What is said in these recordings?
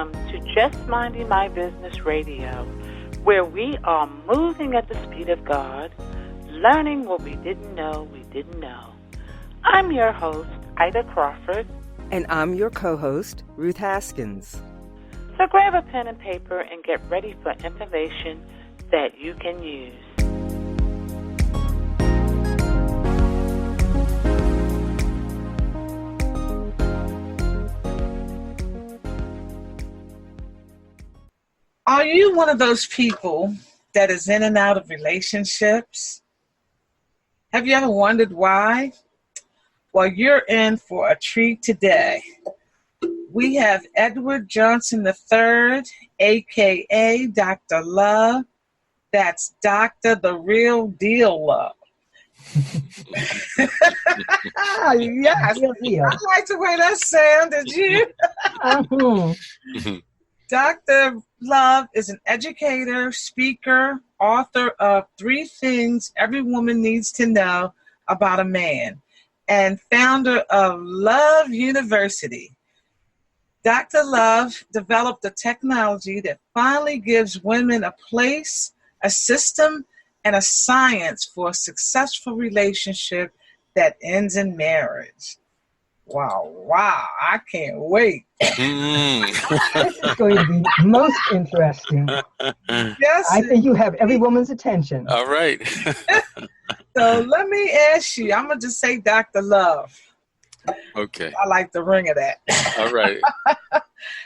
Welcome to Just Minding My Business Radio, where we are moving at the speed of God, learning what we didn't know we didn't know. I'm your host, Ida Crawford. And I'm your co-host, Ruth Haskins. So grab a pen and paper and get ready for information that you can use. Are you one of those people that is in and out of relationships? Have you ever wondered why? Well, you're in for a treat today. We have Edward Johnson III, a.k.a. Dr. Love. That's Dr. The Real Deal Love. Yes. I like the way that sounded. You? Dr. Love is an educator, speaker, author of 3 Things Every Woman Needs to Know About a Man, and founder of Love University. Dr. Love developed a technology that finally gives women a place, a system, and a science for a successful relationship that ends in marriage. Wow, I can't wait. This is going to be most interesting. Yes. I think you have every woman's attention. All right. So let me ask you, I'm going to just say Dr. Love. Okay. I like the ring of that. All right.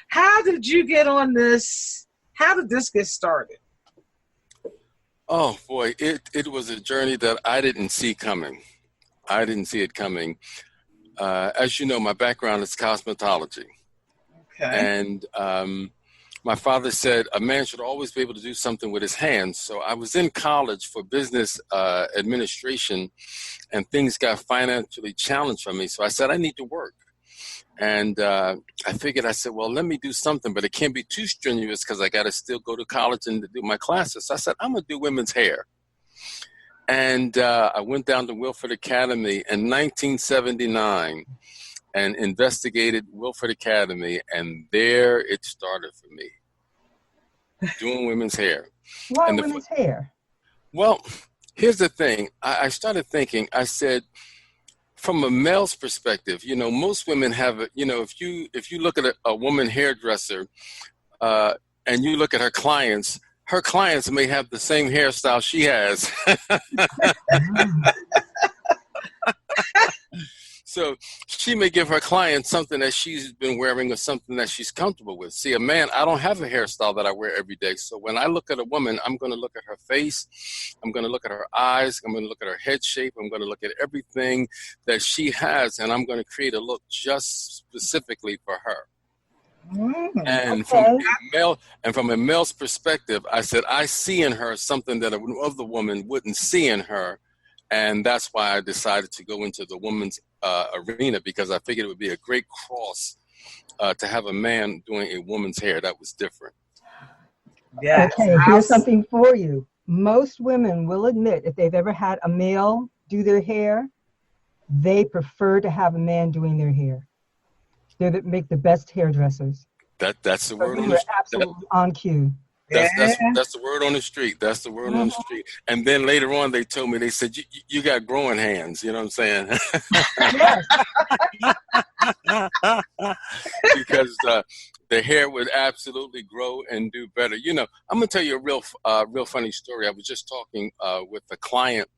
How did you get on this? How did this get started? Oh, boy. It was a journey that I didn't see coming. I didn't see it coming. As you know, my background is cosmetology. Okay. And my father said a man should always be able to do something with his hands. So I was in college for business administration, and things got financially challenged for me. So I said, I need to work. And I said, well, let me do something, but it can't be too strenuous because I got to still go to college and do my classes. So I said, I'm going to do women's hair. And I went down to Wilford Academy in 1979 and investigated Wilford Academy, and there it started for me, doing women's hair. Why women's hair? Well, here's the thing. I started thinking, I said, from a male's perspective, most women have, if you look at a woman hairdresser and you look at her clients may have the same hairstyle she has. So she may give her clients something that she's been wearing or something that she's comfortable with. See, a man, I don't have a hairstyle that I wear every day. So when I look at a woman, I'm going to look at her face. I'm going to look at her eyes. I'm going to look at her head shape. I'm going to look at everything that she has, and I'm going to create a look just specifically for her. And from a male's perspective, I said, I see in her something that another woman wouldn't see in her. And that's why I decided to go into the woman's arena, because I figured it would be a great cross to have a man doing a woman's hair. That was different. Yeah. Okay, here's something for you. Most women will admit if they've ever had a male do their hair, they prefer to have a man doing their hair. They make the best hairdressers. That's the word on the street. Absolutely on cue. That's the word on the street. That's the word on the street. And then later on, they told me, they said, you got growing hands. You know what I'm saying? Because the hair would absolutely grow and do better. I'm going to tell you a real funny story. I was just talking with a client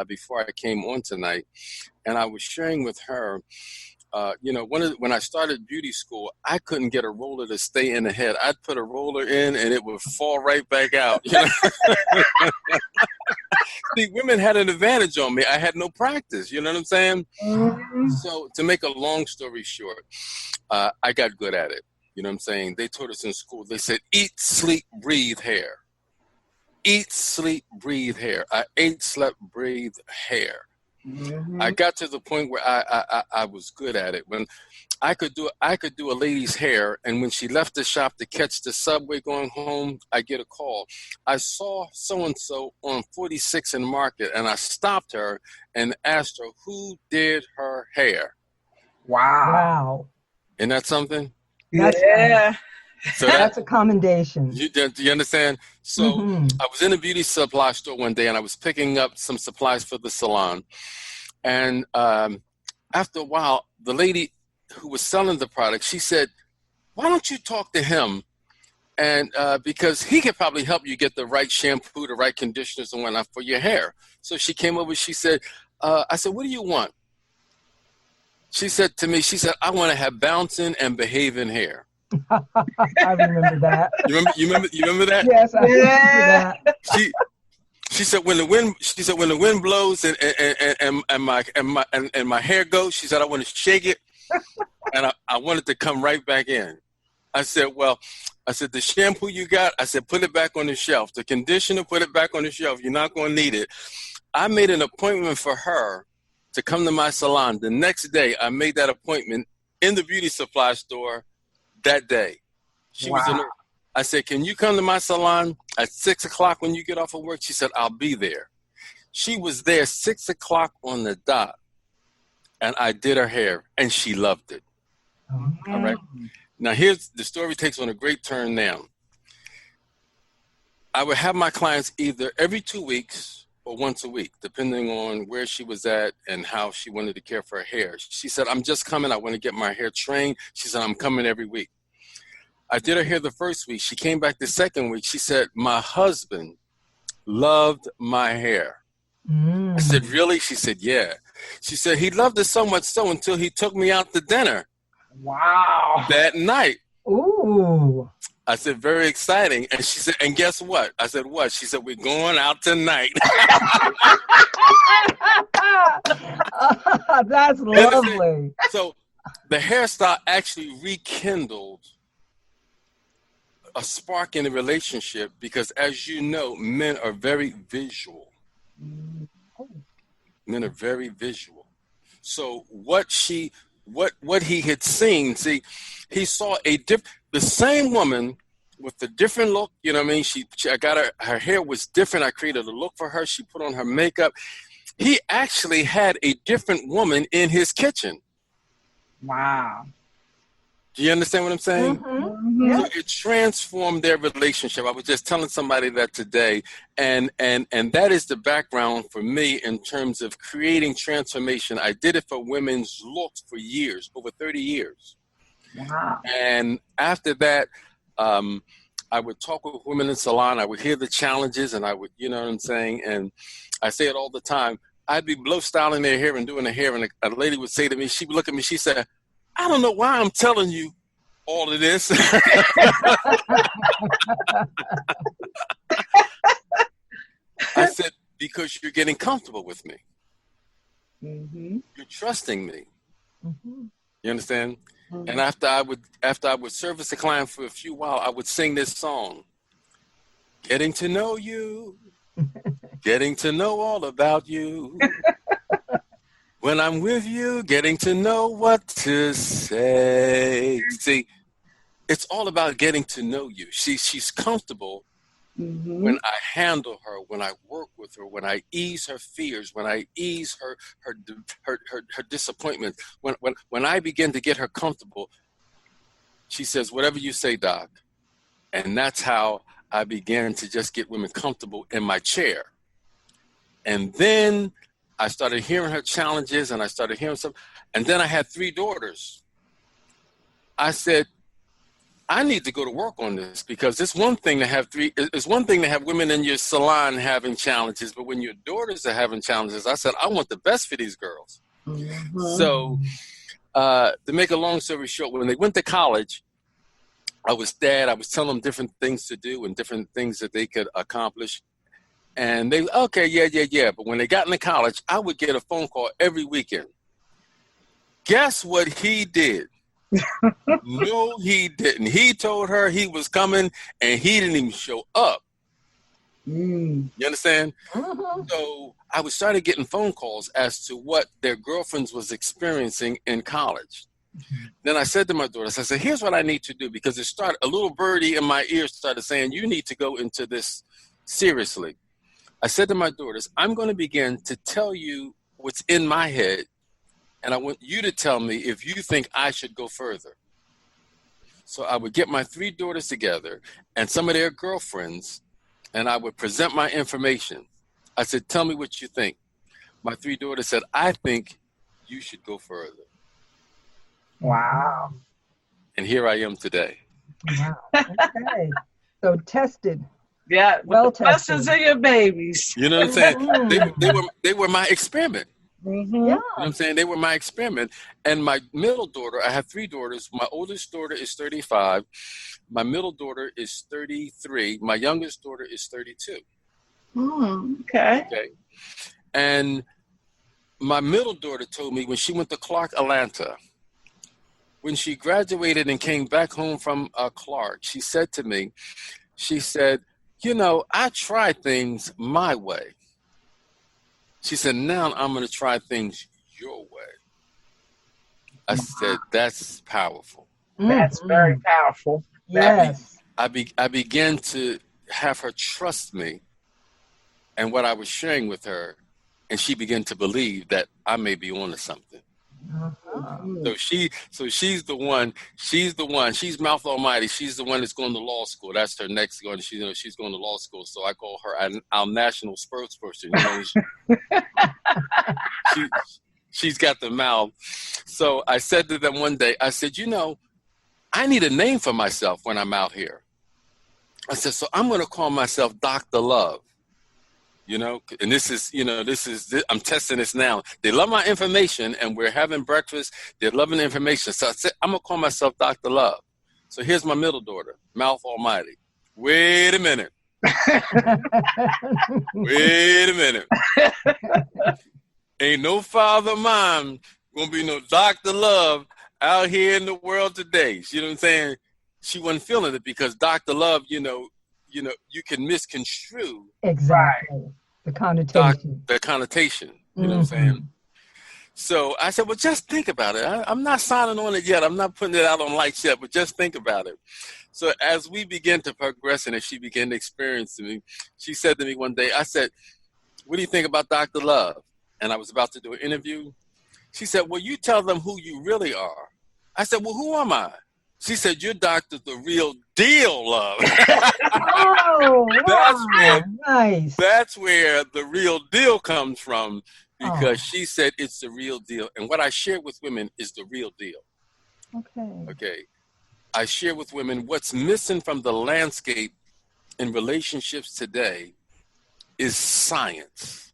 before I came on tonight, and I was sharing with her, when I started beauty school, I couldn't get a roller to stay in the head. I'd put a roller in and it would fall right back out. See, women had an advantage on me. I had no practice. You know what I'm saying? Mm-hmm. So to make a long story short, I got good at it. You know what I'm saying? They taught us in school. They said, eat, sleep, breathe, hair. Eat, sleep, breathe, hair. I ate, slept, breathed, hair. Mm-hmm. I got to the point where I was good at it. When I could do a lady's hair, and when she left the shop to catch the subway going home, I get a call. I saw so-and-so on 46 in Market, and I stopped her and asked her who did her hair. Wow. Isn't that something? Yeah. So That's a commendation. you understand? So I was in a beauty supply store one day, and I was picking up some supplies for the salon. And after a while, the lady who was selling the product, she said, "Why don't you talk to him? And because he could probably help you get the right shampoo, the right conditioners and whatnot for your hair." So she came over, she said, I said, "What do you want?" She said to me, she said, "I want to have bouncing and behaving hair." I remember that. You remember that? Yes, I remember that. She said when the wind blows and my hair goes, she said, "I want to shake it and I want it to come right back in." I said, the shampoo you got, I said, put it back on the shelf. The conditioner, put it back on the shelf. You're not going to need it. I made an appointment for her to come to my salon. The next day, I made that appointment in the beauty supply store that day. She was in. I said, "Can you come to my salon at 6 o'clock when you get off of work?" She said, "I'll be there." She was there 6 o'clock on the dot, and I did her hair, and she loved it. All right. Now, here's the story takes on a great turn now. I would have my clients either every 2 weeks or once a week, depending on where she was at and how she wanted to care for her hair. She said, "I'm just coming. I want to get my hair trained." She said, "I'm coming every week." I did her hair the first week. She came back the second week. She said, "My husband loved my hair." I said, "Really?" She said, "Yeah." She said, "He loved it so much so until he took me out to dinner." Wow. That night. Ooh. I said, "Very exciting." And she said, "And guess what?" I said, "What?" She said, "We're going out tonight." That's lovely. So the hairstyle actually rekindled a spark in the relationship because, as you know, men are very visual. Men are very visual. So what he had seen, see, he saw the same woman with a different look. You know what I mean? I got her hair was different. I created a look for her. She put on her makeup. He actually had a different woman in his kitchen. Wow. Do you understand what I'm saying? Mm-hmm. So it transformed their relationship. I was just telling somebody that today, and that is the background for me in terms of creating transformation. I did it for women's looks for years, over 30 years. Wow. And after that, I would talk with women in salon. I would hear the challenges, and I would, you know what I'm saying? And I say it all the time. I'd be blow styling their hair and doing their hair, and a lady would say to me, she would look at me, she said, "I don't know why I'm telling you all of this." I said, "Because you're getting comfortable with me. You're trusting me." You understand? And after I would service a client for a few while, I would sing this song. Getting to know you, getting to know all about you. When I'm with you, getting to know what to say. See, it's all about getting to know you. She's comfortable when I handle her, when I work with her, when I ease her fears, when I ease her disappointment. When I begin to get her comfortable, she says, "Whatever you say, Doc." And that's how I began to just get women comfortable in my chair. And then I started hearing her challenges, and I started hearing some. And then I had 3 daughters. I said, I need to go to work on this, because it's one thing to have women in your salon having challenges, but when your daughters are having challenges, I said, I want the best for these girls. So to make a long story short, when they went to college, I was telling them different things to do and different things that they could accomplish. And they, okay, yeah. But when they got into college, I would get a phone call every weekend. Guess what he did? No, he didn't. He told her he was coming, and he didn't even show up. You understand? So I was started getting phone calls as to what their girlfriends was experiencing in college. Then I said to my daughters, I said, here's what I need to do, because a little birdie in my ear started saying, you need to go into this seriously. I said to my daughters, I'm going to begin to tell you what's in my head, and I want you to tell me if you think I should go further. So I would get my 3 daughters together and some of their girlfriends, and I would present my information. I said, tell me what you think. My 3 daughters said, I think you should go further. Wow. And here I am today. Wow. Okay. So tested. Yeah. Well With the questions tested. of your babies. You know what I'm saying? They were my experiment. Mm-hmm. Yeah. You know what I'm saying? They were my experiment. And my middle daughter, I have 3 daughters. My oldest daughter is 35. My middle daughter is 33. My youngest daughter is 32. Okay. Okay. And my middle daughter told me when she went to Clark, Atlanta, when she graduated and came back home from Clark, she said to me, she said, you know, I tried things my way. She said, now I'm going to try things your way. I said, that's powerful. That's very powerful. Yes. I began to have her trust me and what I was sharing with her, and she began to believe that I may be on to something. So she's the one. She's Mouth Almighty. She's the one that's going to law school. That's her next going. She's going to law school. So I call her our national spokesperson. You know, she's got the mouth. So I said to them one day, I said, you know, I need a name for myself when I'm out here. I said, so I'm going to call myself Dr. Love. You know, and this is, I'm testing this now. They love my information and we're having breakfast. They're loving the information. So I said, I'm going to call myself Dr. Love. So here's my middle daughter, Mouth Almighty. Wait a minute. Wait a minute. Ain't no father of mine going to be no Dr. Love out here in the world today. You know what I'm saying? She wasn't feeling it because Dr. Love, you can misconstrue Exactly. The connotation. The connotation. You know what I'm saying? So I said, well, just think about it. I'm not signing on it yet. I'm not putting it out on lights yet, but just think about it. So as we began to progress and as she began to experience me, she said to me one day, I said, what do you think about Dr. Love? And I was about to do an interview. She said, well, you tell them who you really are. I said, well, who am I? She said, you're Dr. The Real Deal, Love. Oh, nice. That's where the real deal comes from, because she said it's the real deal. And what I share with women is the real deal. Okay. I share with women what's missing from the landscape in relationships today is science.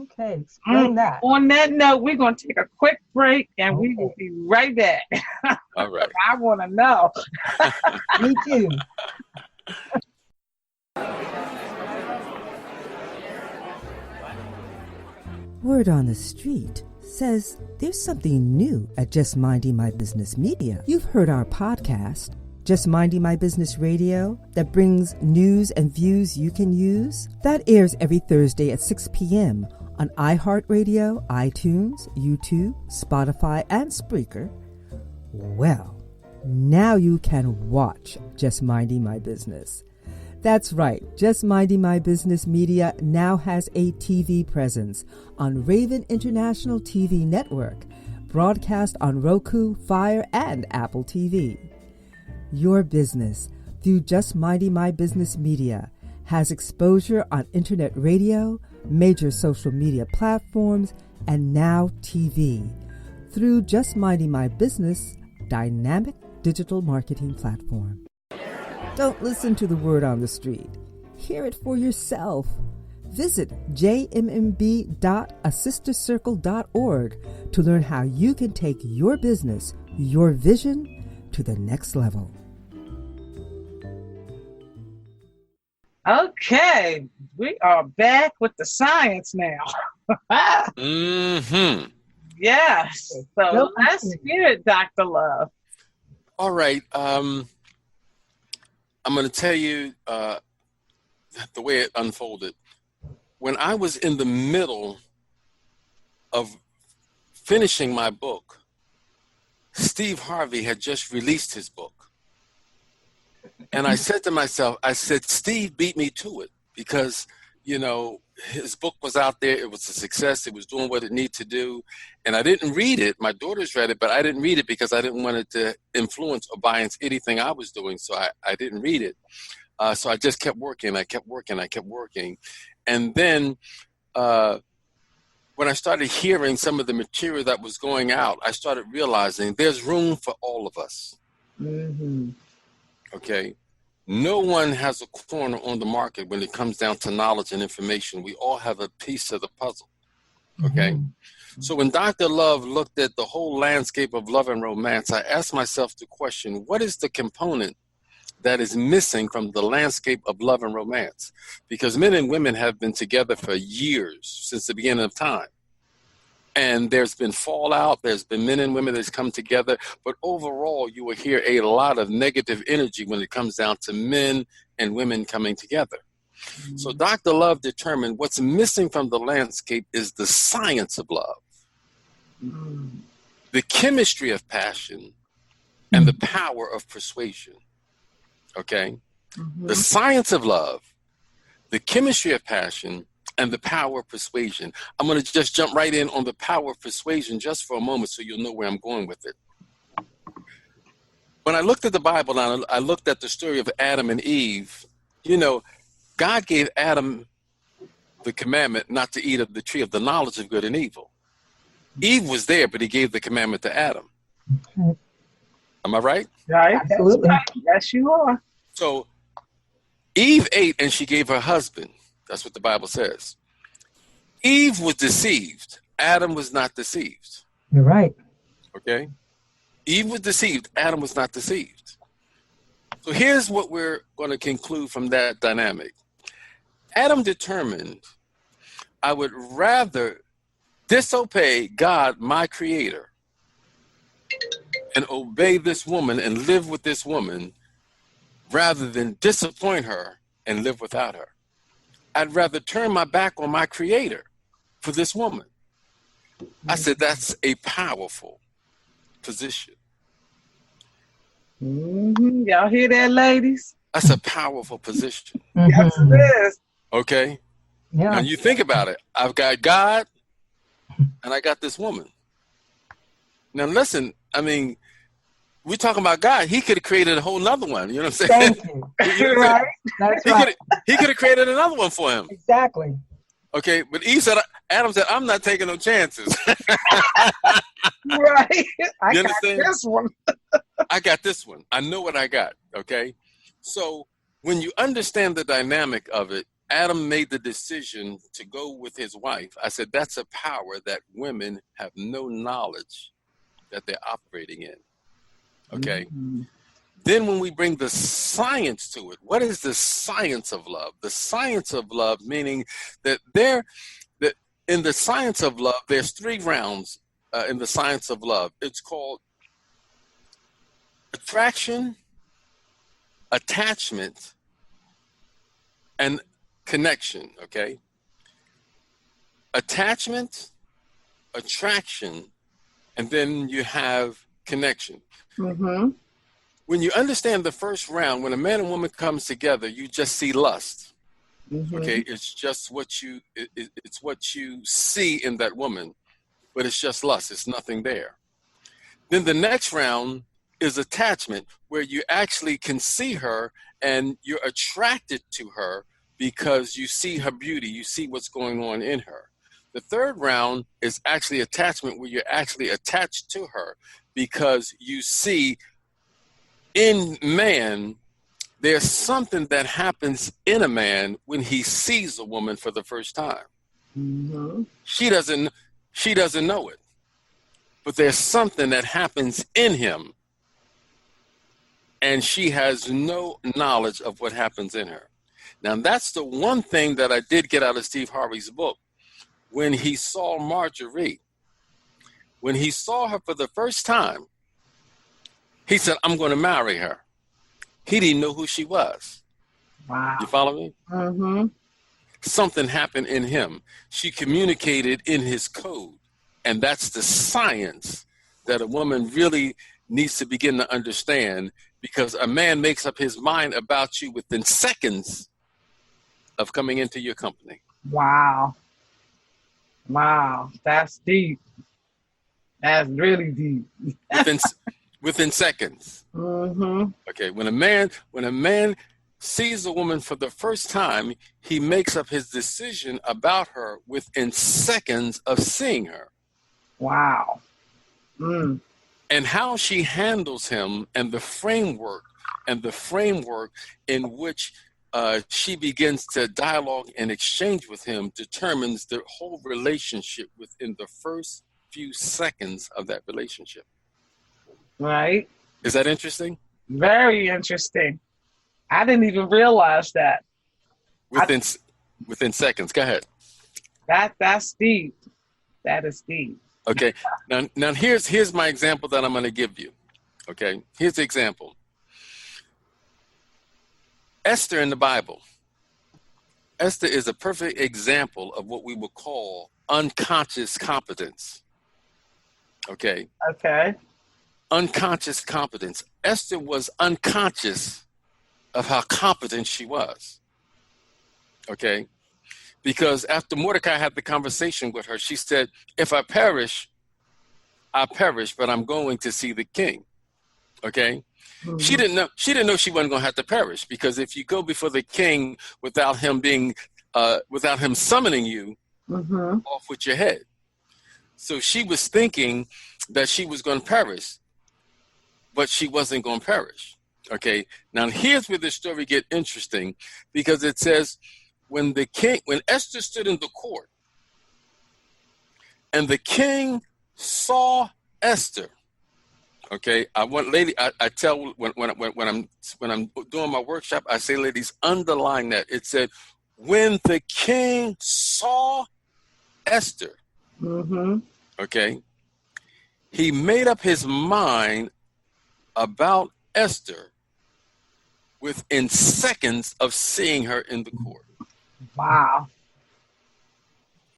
Okay, explain that. On that note, we're going to take a quick break and we will be right back. All right. I want to know. Me too. Word on the street says there's something new at Just Minding My Business Media. You've heard our podcast, Just Minding My Business Radio, that brings news and views you can use. That airs every Thursday at 6 p.m. on iHeartRadio, iTunes, YouTube, Spotify, and Spreaker. Well, now you can watch Just Minding My Business. That's right, Just Minding My Business Media now has a TV presence on Raven International TV Network, broadcast on Roku, Fire, and Apple TV. Your business, through Just Minding My Business Media, has exposure on internet radio, major social media platforms, and now TV, through Just Minding My Business dynamic digital marketing platform. Don't listen to the word on the street. Hear it for yourself. Visit jmb.assistercircle.org to learn how you can take your business, your vision, to the next level. Okay, we are back with the science now. Yes. So let's hear it, Dr. Love. All right. I'm going to tell you the way it unfolded. When I was in the middle of finishing my book, Steve Harvey had just released his book. And I said to myself, Steve beat me to it because his book was out there. It was a success. It was doing what it needed to do. And I didn't read it. My daughters read it, but I didn't read it because I didn't want it to influence or bias anything I was doing. So I didn't read it. So I just kept working. I kept working. And then when I started hearing some of the material that was going out, I started realizing there's room for all of us. Mm-hmm. Okay? No one has a corner on the market when it comes down to knowledge and information. We all have a piece of the puzzle. Okay? Mm-hmm. So when Dr. Love looked at the whole landscape of love and romance, I asked myself the question, what is the component that is missing from the landscape of love and romance? Because men and women have been together for years, since the beginning of time. And there's been fallout, there's been men and women that's come together, but overall you will hear a lot of negative energy when it comes down to men and women coming together. Mm-hmm. So Dr. Love determined what's missing from the landscape is the science of love, mm-hmm. the chemistry of passion, and the power of persuasion. Okay? Mm-hmm. The science of love, the chemistry of passion, and the power of persuasion. I'm going to just jump right in on the power of persuasion just for a moment so you'll know where I'm going with it. When I looked at the Bible and I looked at the story of Adam and Eve, God gave Adam the commandment not to eat of the tree of the knowledge of good and evil. Eve was there, but he gave the commandment to Adam. Am I right? Right. Absolutely. Yes, you are. So Eve ate and she gave her husband. That's what the Bible says. Eve was deceived. Adam was not deceived. You're right. Okay? Eve was deceived. Adam was not deceived. So here's what we're going to conclude from that dynamic. Adam determined, I would rather disobey God, my creator, and obey this woman and live with this woman rather than disappoint her and live without her. I'd rather turn my back on my creator for this woman. I said, that's a powerful position. Mm-hmm. Y'all hear that, ladies? That's a powerful position. Mm-hmm. Yes, it is. Okay? Yeah. Now you think about it. I've got God and I got this woman. Now listen, we're talking about God. He could have created a whole nother one. You know what I'm saying? Thank you. Right. That's right. He could have created another one for him. Exactly. Okay, but Adam said, I'm not taking no chances. Right. You understand? Got this one. I got this one. I know what I got. Okay. So when you understand the dynamic of it, Adam made the decision to go with his wife. I said, that's a power that women have no knowledge that they're operating in. Okay. Mm-hmm. Then when we bring the science to it, what is the science of love? The science of love, meaning that in the science of love, there's 3 rounds in the science of love. It's called attraction, attachment, and connection. Okay. Attachment, attraction, and then you have connection. Mm-hmm. When you understand the first round, when a man and woman comes together, you just see lust. Mm-hmm. Okay, it's just what you see in that woman, but it's just lust. It's nothing there. Then the next round is attachment, where you actually can see her and you're attracted to her because you see her beauty, you see what's going on in her. The third round is actually attachment, where you're actually attached to her because you see in man, there's something that happens in a man when he sees a woman for the first time. Mm-hmm. She doesn't know it, but there's something that happens in him, and she has no knowledge of what happens in her. Now, that's the one thing that I did get out of Steve Harvey's book. When he saw Marjorie, when he saw her for the first time, he said, I'm going to marry her. He didn't know who she was. Wow. You follow me? Mm-hmm. Something happened in him. She communicated in his code. And that's the science that a woman really needs to begin to understand, because a man makes up his mind about you within seconds of coming into your company. Wow. Wow. That's deep. That's really deep. Within seconds. Mm-hmm. Okay, when a man sees a woman for the first time, he makes up his decision about her within seconds of seeing her. Wow. Mm. And how she handles him and the framework in which she begins to dialogue and exchange with him determines the whole relationship within the first few seconds of that relationship. Right. Is that interesting? Very interesting. I didn't even realize that. Within seconds. Go ahead. That's deep. That is deep. Okay. Now here's my example that I'm going to give you. Okay. Here's the example. Esther in the Bible. Esther is a perfect example of what we would call unconscious competence. Okay. Okay. Unconscious competence. Esther was unconscious of how competent she was. Okay. Because after Mordecai had the conversation with her, she said, if I perish, but I'm going to see the king. Okay. Mm-hmm. She didn't know she wasn't going to have to perish, because if you go before the king without him summoning you, mm-hmm. off with your head. So she was thinking that she was going to perish, but she wasn't going to perish. Okay. Now here's where the story gets interesting, because it says when Esther stood in the court and the king saw Esther. Okay, I tell when I'm doing my workshop, I say, ladies, underline that. It said, when the king saw Esther, mm-hmm. okay, he made up his mind about Esther within seconds of seeing her in the court. Wow.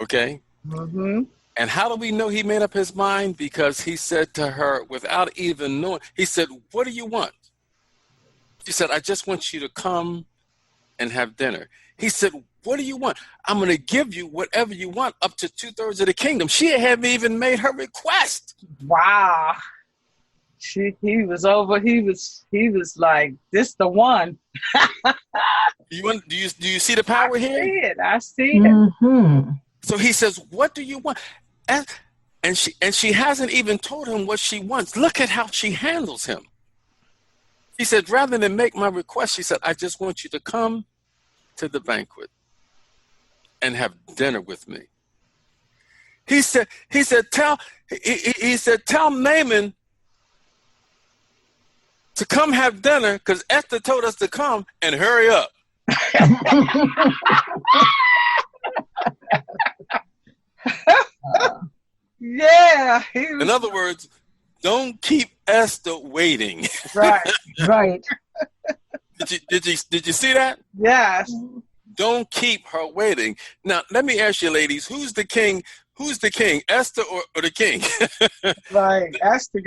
Okay. Mm-hmm. And how do we know he made up his mind? Because he said to her, without even knowing, he said, what do you want? She said, I just want you to come and have dinner. He said, what do you want? I'm going to give you whatever you want, up to 2/3 of the kingdom. She hadn't even made her request. Wow. He was like, this the one. Do you see the power here? I see it. Mm-hmm. So he says, what do you want? And she hasn't even told him what she wants. Look at how she handles him. He said, rather than make my request, she said, I just want you to come to the banquet and have dinner with me. He said, tell Naaman to come have dinner, because Esther told us to come, and hurry up. Yeah. In other words, don't keep Esther waiting. Right. Right. Did you see that? Yes. Don't keep her waiting. Now, let me ask you, ladies, who's the king? Who's the king, Esther or the king? Right. Esther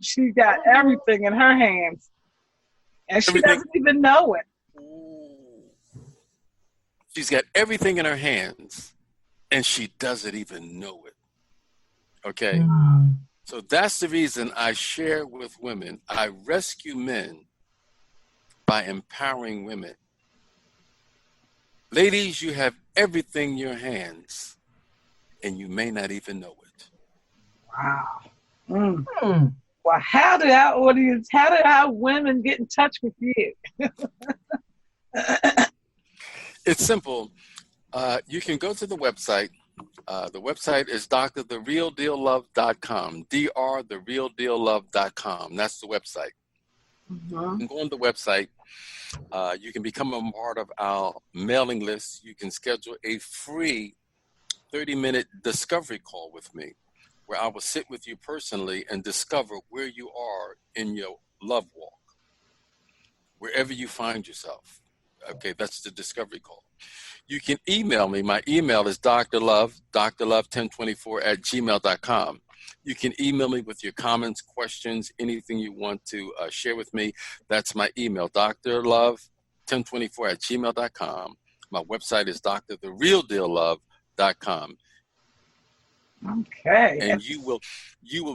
she got everything in her hands. And she doesn't even know it. She's got everything in her hands, and she doesn't even know it. Okay? Mm. So that's the reason I share with women. I rescue men by empowering women. Ladies, you have everything in your hands, and you may not even know it. Wow. Mm. Mm. Well, how did our women get in touch with you? It's simple. You can go to the website. The website is drtherealdeallove.com. drtherealdeallove.com. That's the website. Mm-hmm. You can go on the website. You can become a part of our mailing list. You can schedule a free 30-minute discovery call with me, where I will sit with you personally and discover where you are in your love walk, wherever you find yourself. Okay, that's the discovery call. You can email me. My email is drlove1024@gmail.com. You can email me with your comments, questions, anything you want to share with me. That's my email, drlove1024@gmail.com. My website is drtherealdeallove.com. Okay. And you will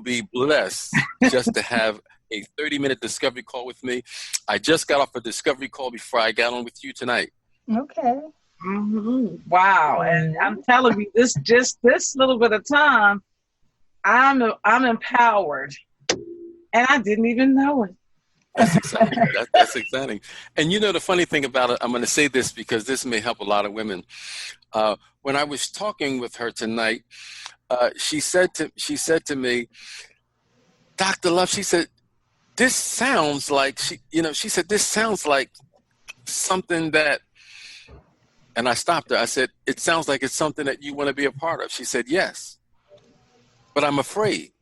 be blessed just to have a 30-minute discovery call with me. I just got off a discovery call before I got on with you tonight. Okay. Mm-hmm. Wow. And I'm telling you, this little bit of time, I'm empowered. And I didn't even know it. That's exciting. That's exciting. And you know, the funny thing about it, I'm going to say this because this may help a lot of women. When I was talking with her tonight, she said to me, Dr. Love, she said, this sounds like, this sounds like something that, and I stopped her. I said, it sounds like it's something that you want to be a part of. She said, yes, but I'm afraid.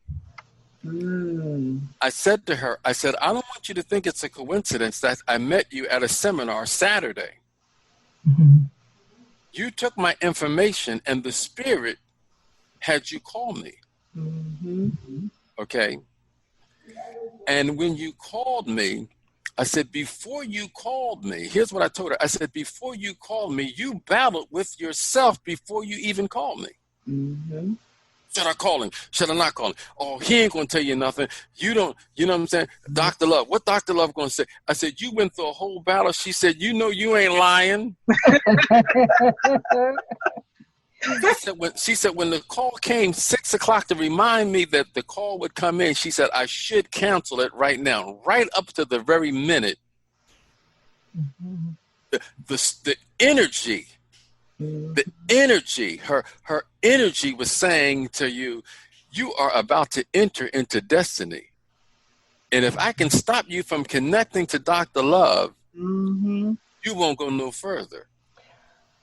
I said to her, I said, I don't want you to think it's a coincidence that I met you at a seminar Saturday. Mm-hmm. You took my information and the Spirit had you call me. Mm-hmm. Okay. And when you called me, I said, before you called me, here's what I told her. I said, before you called me, you battled with yourself before you even called me. Mm-hmm. Should I call him? Should I not call him? Oh, he ain't going to tell you nothing. You know what I'm saying? Dr. Love, what Dr. Love going to say? I said, you went through a whole battle. She said, you know you ain't lying. She said, when the call came 6 o'clock to remind me that the call would come in, she said, I should cancel it right now, right up to the very minute. Mm-hmm. The energy, her energy was saying to you, you are about to enter into destiny. And if I can stop you from connecting to Dr. Love, Mm-hmm. you won't go no further.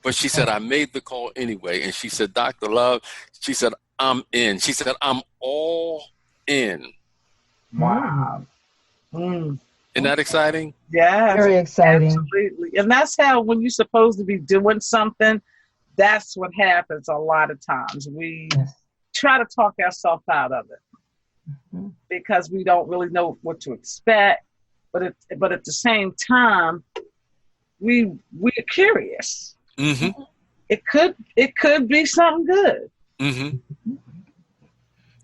But she said, I made the call anyway. And she said, Dr. Love, she said, I'm in. She said, I'm all in. Wow. Mm. Isn't that exciting? Yeah. Very exciting. Absolutely. And that's how, when you're supposed to be doing something, that's what happens a lot of times. We try to talk ourselves out of it because we don't really know what to expect. But at the same time, we're curious. Mm-hmm. It could be something good. Mm-hmm.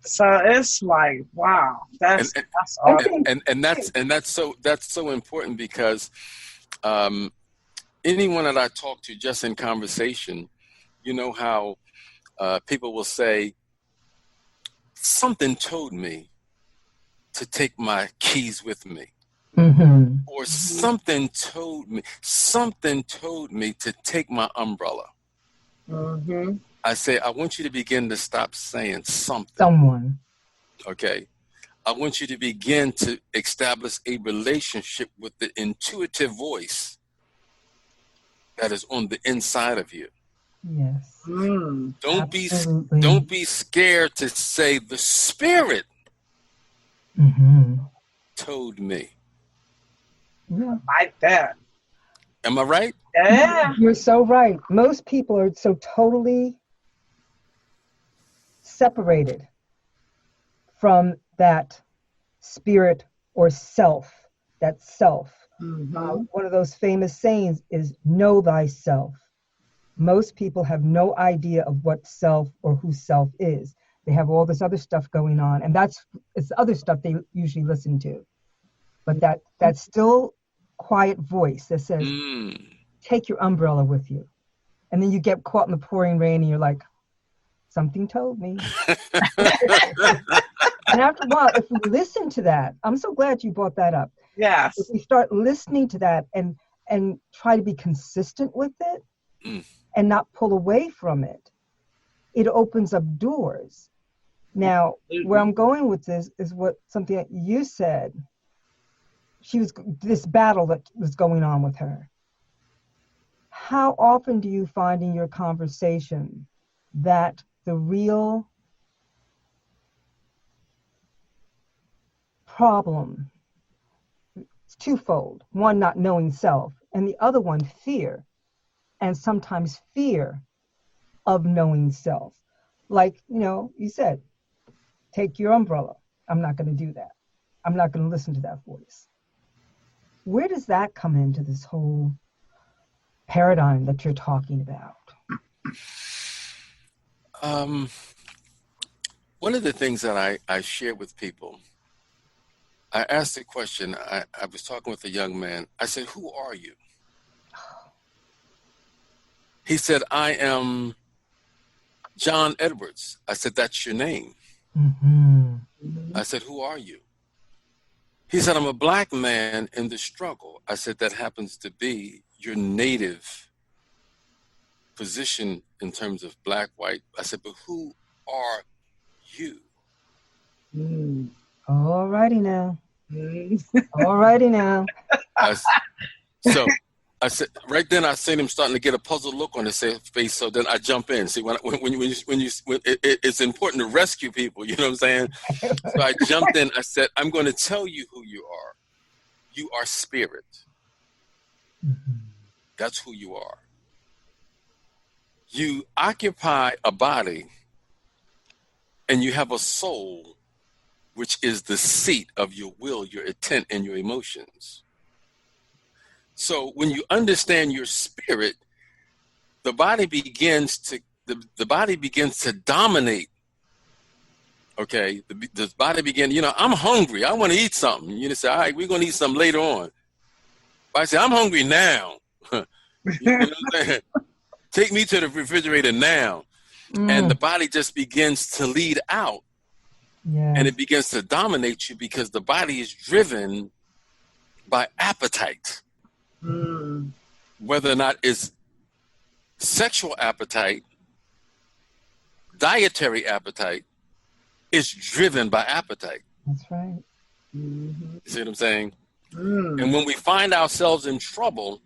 So it's like, wow, that's awesome. And that's so important because anyone that I talk to just in conversation, you know how people will say, something told me to take my keys with me. Mm-hmm. Or something told me to take my umbrella. Mm-hmm. I say, I want you to begin to stop saying something. Someone. Okay. I want you to begin to establish a relationship with the intuitive voice that is on the inside of you. Yes. Don't be scared to say the Spirit told me. Yeah. Like that. Am I right? Yeah. You're so right. Most people are so totally separated from that spirit or self, that self. One of those famous sayings is, know thyself. Most people have no idea of what self or who self is. They have all this other stuff going on, and it's other stuff they usually listen to. But that still quiet voice that says, take your umbrella with you. And then you get caught in the pouring rain and you're like, something told me. And after a while, if we listen to that, I'm so glad you brought that up. Yes. If we start listening to that and try to be consistent with it and not pull away from it, it opens up doors. Now, where I'm going with this is something that you said. This battle that was going on with her. How often do you find in your conversation that the real problem is twofold? One, not knowing self, and the other one, fear, and sometimes fear of knowing self. Like, you said, take your umbrella. I'm not going to do that. I'm not going to listen to that voice. Where does that come into this whole paradigm that you're talking about? One of the things that I share with people, I asked a question. I was talking with a young man. I said, "Who are you?" He said, "I am John Edwards." I said, "That's your name." I said, "Who are you?" He said, "I'm a black man in the struggle." I said, "That happens to be your native position in terms of black, white." I said, "But who are you?" All righty now. All righty now. So I said, right then I seen him starting to get a puzzled look on his face. So then I jump in. See, when it's important to rescue people, you know what I'm saying? So I jumped in. I said, "I'm going to tell you who you are. You are spirit. That's who you are. You occupy a body, and you have a soul, which is the seat of your will, your intent, and your emotions. So when you understand your spirit, the body begins to dominate. Okay, the body begins. I'm hungry. I want to eat something. You say, "All right, we're going to eat something later on." But I say, "I'm hungry now." You know what I'm saying? Take me to the refrigerator now. And the body just begins to lead out. Yes. And it begins to dominate you because the body is driven by appetite. Whether or not it's sexual appetite, dietary appetite, it's driven by appetite. That's right. You see what I'm saying? And when we find ourselves in trouble,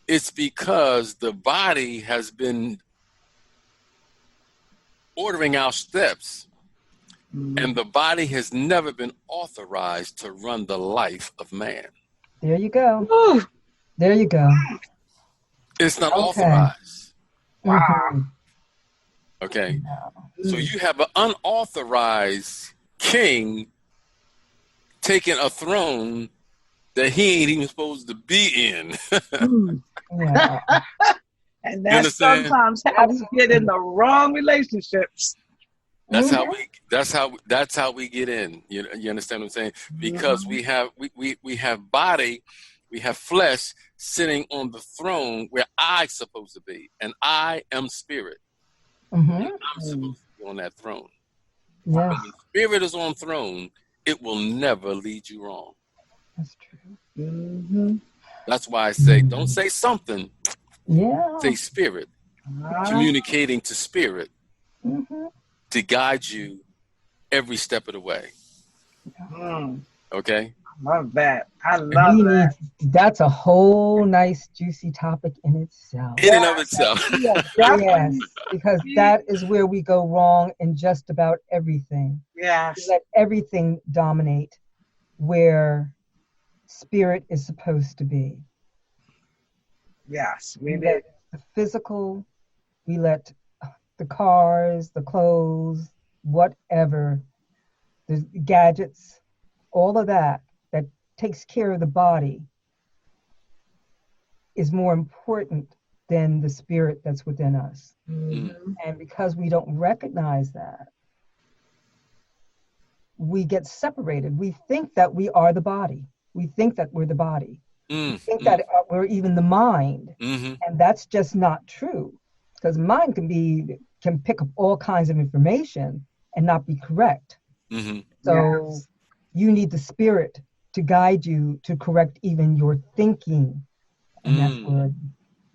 it's because the body has been ordering our steps, and the body has never been authorized to run the life of man. There you go. There you go. It's not authorized. Wow. Okay. So you have an unauthorized king taking a throne that he ain't even supposed to be in. Yeah. And that's sometimes how we get in the wrong relationships. That's how we get in. You understand what I'm saying? Because we have body, we have flesh sitting on the throne where I'm supposed to be, and I am spirit. And I'm supposed to be on that throne. Yes. When the spirit is on throne, it will never lead you wrong. That's true. That's why I say, don't say something. Yeah. Say spirit. Communicating to spirit to guide you every step of the way. Okay? I love that. I love that. That's a whole nice, juicy topic in itself. In and of itself. Yes, because that is where we go wrong in just about everything. Yes. We let everything dominate where spirit is supposed to be. Yes, we let the physical, we let the cars, the clothes, whatever, the gadgets, all of that takes care of the body is more important than the spirit that's within us. And because we don't recognize that, we get separated. We think that we are the body. We think that we're the body. We think that we're even the mind. And that's just not true. Because mind can pick up all kinds of information and not be correct. So you need the spirit to guide you to correct even your thinking. And that's where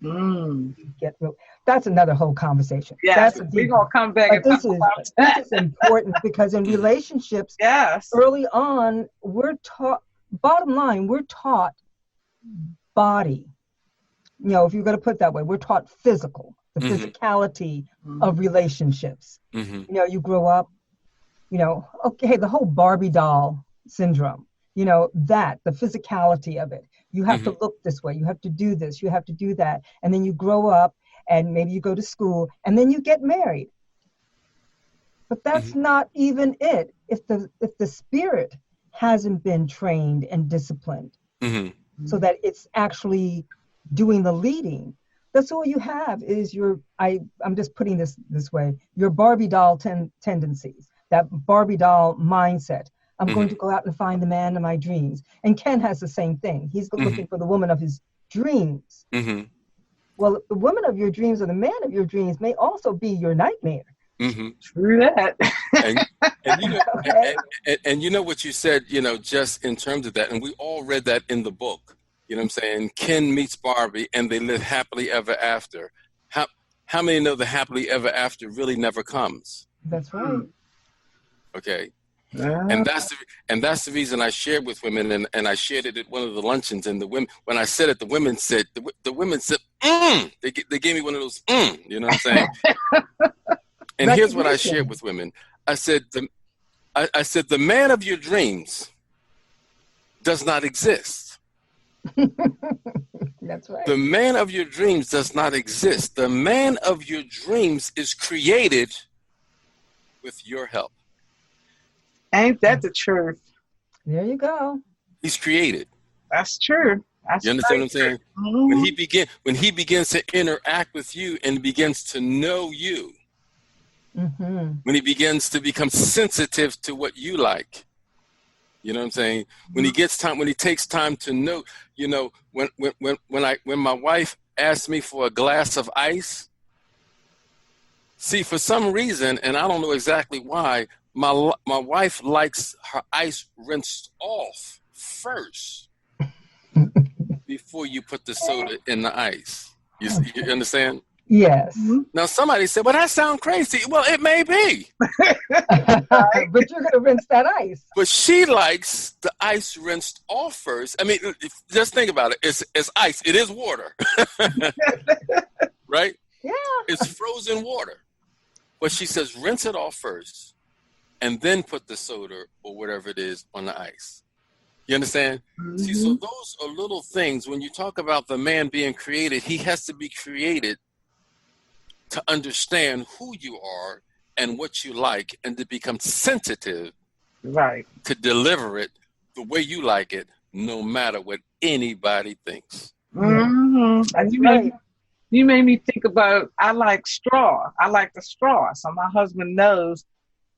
you get real. That's another whole conversation. Yeah, we're going to come back and talk about that. This is important because in relationships, early on, we're taught, bottom line, we're taught body. If you're going to put it that way, we're taught physical, the physicality of relationships. You grow up, okay, the whole Barbie doll syndrome. The physicality of it. You have to look this way. You have to do this. You have to do that. And then you grow up and maybe you go to school and then you get married. But that's not even it. If the spirit hasn't been trained and disciplined so that it's actually doing the leading, That's all you have is I'm just putting this way, your Barbie doll tendencies, that Barbie doll mindset. I'm going to go out and find the man of my dreams. And Ken has the same thing. He's looking for the woman of his dreams. Mm-hmm. Well, the woman of your dreams or the man of your dreams may also be your nightmare. Mm-hmm. True that. And you know, Okay. and you know what you said, just in terms of that, and we all read that in the book. You know what I'm saying? Ken meets Barbie, and they live happily ever after. How many know the happily ever after really never comes? That's right. Okay. And that's the reason I shared with women, and I shared it at one of the luncheons. And the women, when I said it, the women said, they gave me one of those, you know what I'm saying? And here's what I shared with women. I said, the man of your dreams does not exist. That's right. The man of your dreams does not exist. The man of your dreams is created with your help. Ain't that the truth? There you go. He's created. That's true. That's You understand what I'm saying? Mm-hmm. When he begins to interact with you and begins to know you, when he begins to become sensitive to what you like, you know what I'm saying? When he takes time to know, when my wife asked me for a glass of ice, see, for some reason, and I don't know exactly why, my wife likes her ice rinsed off first before you put the soda in the ice. You understand? Yes. Now somebody said, well, that sounds crazy. Well, it may be. But you're going to rinse that ice. But she likes the ice rinsed off first. I mean, just think about it. It's ice. It is water. Right? Yeah. It's frozen water. But she says, rinse it off first and then put the soda or whatever it is on the ice. You understand? See, so those are little things. When you talk about the man being created, he has to be created to understand who you are and what you like, and to become sensitive, Right, to deliver it the way you like it, no matter what anybody thinks. And you made me think about, I like straw. I like the straw. So my husband knows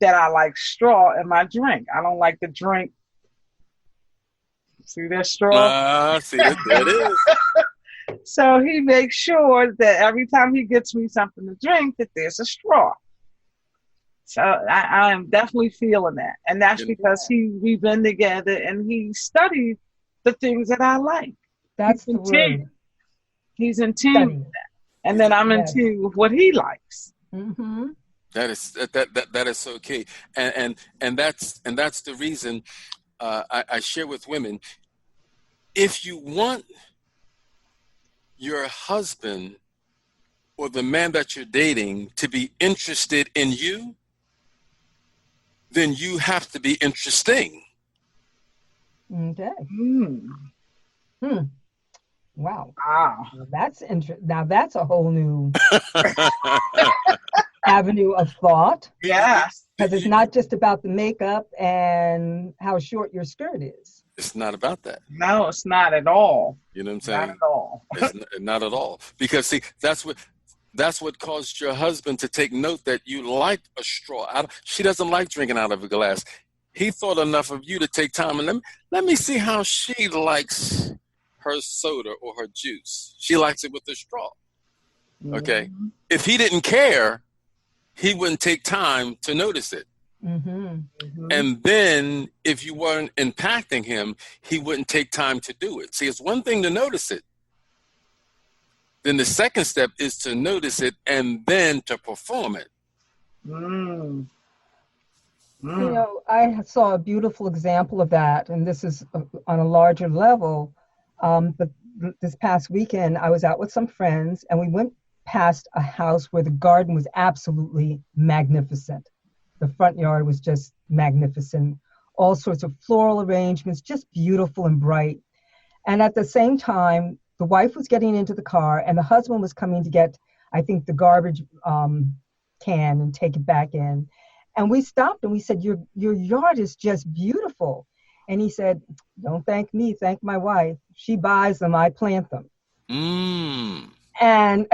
that I like straw in my drink. I don't like the drink. See that straw? See, there it is. So he makes sure that every time he gets me something to drink, that there's a straw. So I am definitely feeling that. And that's because we've been together and he studied the things that I like. That's the word. He's in tune with that. And then I'm in tune with what he likes. Mm-hmm. That is so key. And that's the reason I share with women, if you want your husband or the man that you're dating to be interested in you, then you have to be interesting. Okay. Wow. That's interesting. Now that's a whole new avenue of thought. Yes. Because it's not just about the makeup and how short your skirt is. It's not about that. No, it's not at all. You know what I'm saying? Not at all. It's not at all. Because see, that's what caused your husband to take note that you like a straw. She doesn't like drinking out of a glass. He thought enough of you to take time and let me see how she likes her soda or her juice. She likes it with a straw. Okay. If he didn't care, he wouldn't take time to notice it. And then if you weren't impacting him, he wouldn't take time to do it. See, it's one thing to notice it. Then the second step is to notice it and then to perform it. You know, I saw a beautiful example of that, and this is on a larger level. But this past weekend, I was out with some friends, and we went past a house where the garden was absolutely magnificent. The front yard was just magnificent. All sorts of floral arrangements, just beautiful and bright. And at the same time, the wife was getting into the car, and the husband was coming to get, I think, the garbage can and take it back in. And we stopped and we said, your yard is just beautiful. And he said, don't thank me, thank my wife. She buys them, I plant them. And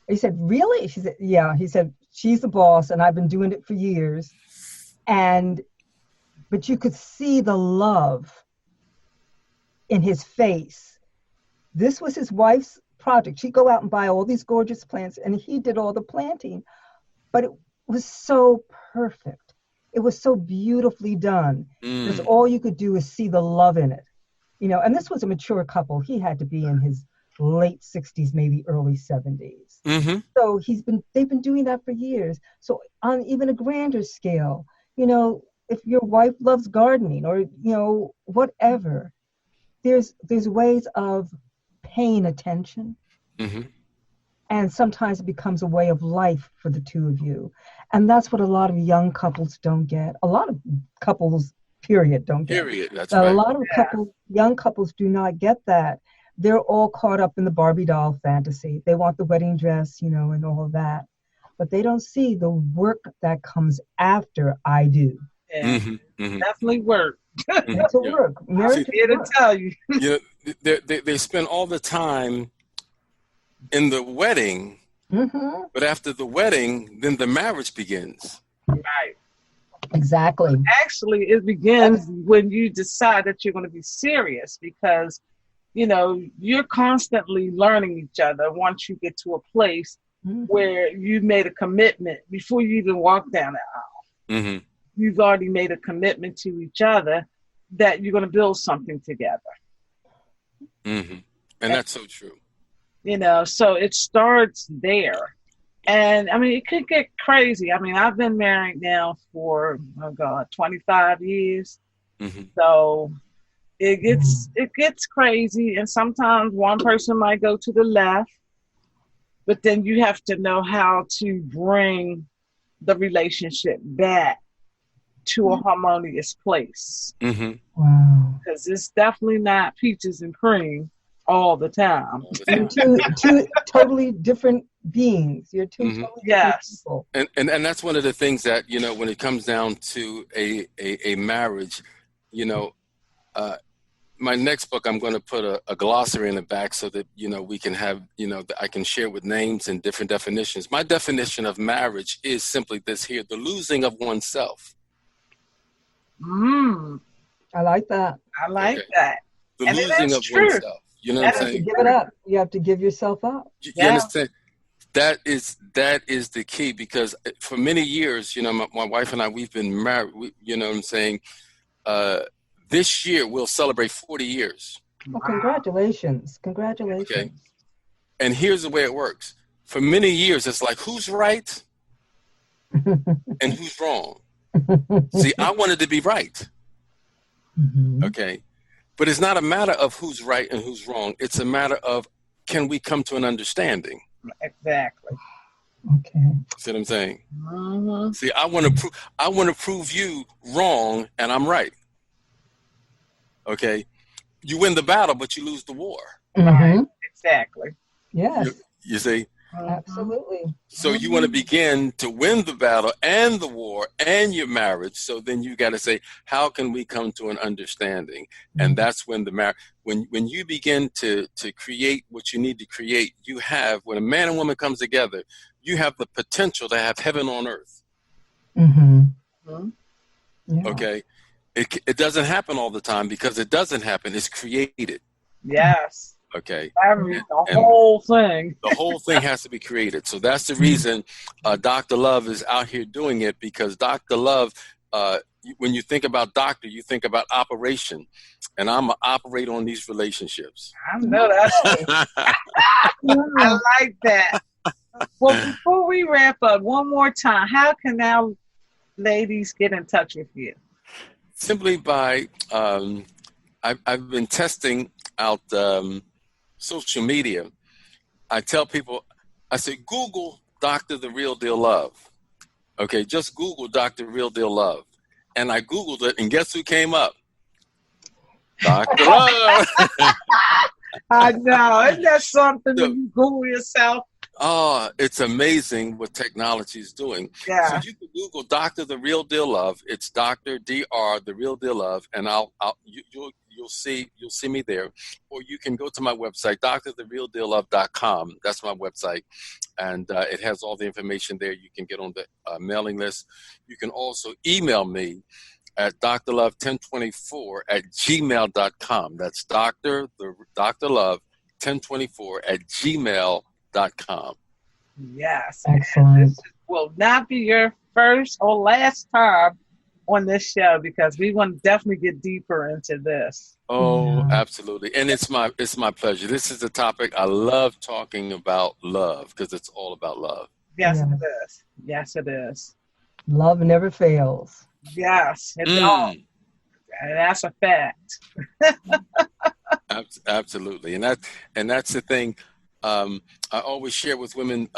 he said, really? She said, yeah. He said, she's the boss, and I've been doing it for years. But you could see the love in his face. This was his wife's project. She'd go out and buy all these gorgeous plants, and he did all the planting. But it was so perfect. It was so beautifully done. Because all you could do is see the love in it. You know, and this was a mature couple. He had to be in his late 60s, maybe early 70s. Mm-hmm. So they've been doing that for years. So on even a grander scale, you know, if your wife loves gardening or, you know, whatever, there's ways of paying attention. Mm-hmm. And sometimes it becomes a way of life for the two of you. And that's what a lot of young couples don't get. A lot of couples, period, don't get. Period, that's right. right. A lot of young couples do not get that. They're all caught up in the Barbie doll fantasy. They want the wedding dress, you know, and all of that. But they don't see the work that comes after I do. Yeah. Mm-hmm. Mm-hmm. Definitely work. That's what work. Marriage Here to tell you. You know, they spend all the time in the wedding, but after the wedding, then the marriage begins. Right. Exactly. Actually, it begins when you decide that you're going to be serious because, you know, you're constantly learning each other once you get to a place where you made a commitment before you even walk down the aisle. Mm-hmm. You've already made a commitment to each other that you're going to build something together. Mm-hmm. And that's so true. You know, so it starts there. And I mean, it could get crazy. I mean, I've been married now for, 25 years. Mm-hmm. So it gets crazy. And sometimes one person might go to the left, but then you have to know how to bring the relationship back to a harmonious place. Mm-hmm. Wow. Because it's definitely not peaches and cream all the time. You're two totally different beings. You're two totally different people. And that's one of the things that, you know, when it comes down to a marriage, you know, my next book, I'm going to put a glossary in the back so that, you know, we can have, you know, I can share with names and different definitions. My definition of marriage is simply this here, the losing of oneself. I like that. I like that. The and losing of oneself. You know what I'm saying? You give it up. You have to give yourself up. You understand? That is the key, because for many years, you know, my wife and I, we've been married. You know what I'm saying? This year we'll celebrate 40 years. Well, congratulations. Congratulations. Okay. And here's the way it works. For many years, it's like, who's right and who's wrong? See, I wanted to be right. Okay. But it's not a matter of who's right and who's wrong. It's a matter of, can we come to an understanding? Exactly. Okay. See what I'm saying? See, I want to prove you wrong and I'm right. Okay. You win the battle, but you lose the war. Right. Exactly. Yes. You see? Absolutely. So you want to begin to win the battle and the war and your marriage. So then you got to say, how can we come to an understanding? And that's when when you begin to create what you need to create, you have, when a man and woman comes together, you have the potential to have heaven on earth. Yeah. Okay. It doesn't happen all the time, because it doesn't happen. It's created. Yes. Okay. The whole thing. The whole thing has to be created. So that's the reason Dr. Love is out here doing it, because Dr. Love, when you think about doctor, you think about operation. And I'm going to operate on these relationships. I know that's I like that. Well, before we wrap up, one more time, how can our ladies get in touch with you? Simply by, I've been testing out social media. I tell people, I say, Google Dr. The Real Deal Love. Okay, just Google Dr. Real Deal Love. And I Googled it, and guess who came up? Dr. Love. I know. Isn't that something when you Google yourself? Oh, it's amazing what technology is doing. So Yeah. you can Google Dr. The Real Deal Love. It's Dr. Dr. The Real Deal Love, and you'll see me there. Or you can go to my website, drtherealdeallove.com. That's my website, and it has all the information there. You can get on the mailing list. You can also email me at drlove1024@gmail.com. That's drlove1024@gmail.com. Yes. Excellent. This will not be your first or last time on this show because we want to definitely get deeper into this. Oh, Yeah. absolutely. And it's my pleasure. This is a topic I love talking about, love, because it's all about love. Yes, Yeah. it is. Yes, it is. Love never fails. Yes, it don't. And that's a fact. Absolutely. And that's the thing. I always share with women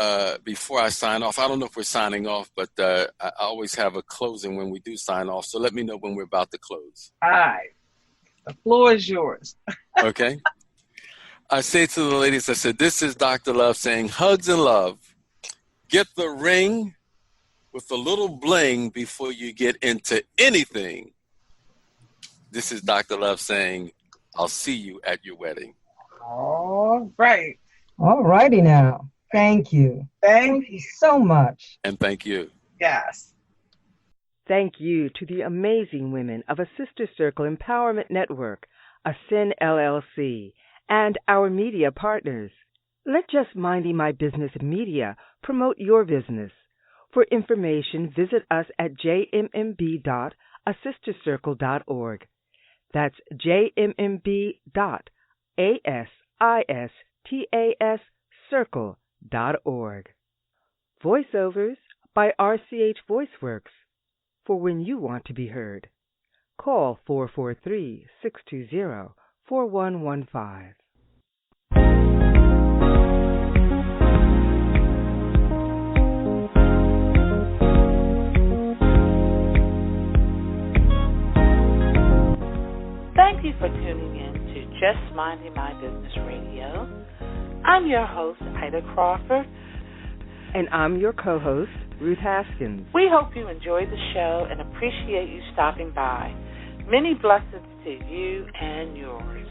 before I sign off. I don't know if we're signing off, but I always have a closing when we do sign off. So let me know when we're about to close. All right. The floor is yours. Okay. I say to the ladies, I said, this is Dr. Love saying, hugs and love. Get the ring with a little bling before you get into anything. This is Dr. Love saying, I'll see you at your wedding. All right. All righty now. Thank you. Thank you so much. And thank you. Yes. Thank you to the amazing women of a Sister Circle Empowerment Network, ASCEN LLC, and our media partners. Let Just Minding My Business Media promote your business. For information, visit us at jmmb.asistercircle.org. That's jmmb.asistascircle.org. Voiceovers by RCH VoiceWorks. For when you want to be heard. Call 443-620-4115. Thank you for tuning in to Just Minding My Business Radio. I'm your host, Ida Crawford. And I'm your co-host, Ruth Haskins. We hope you enjoyed the show and appreciate you stopping by. Many blessings to you and yours.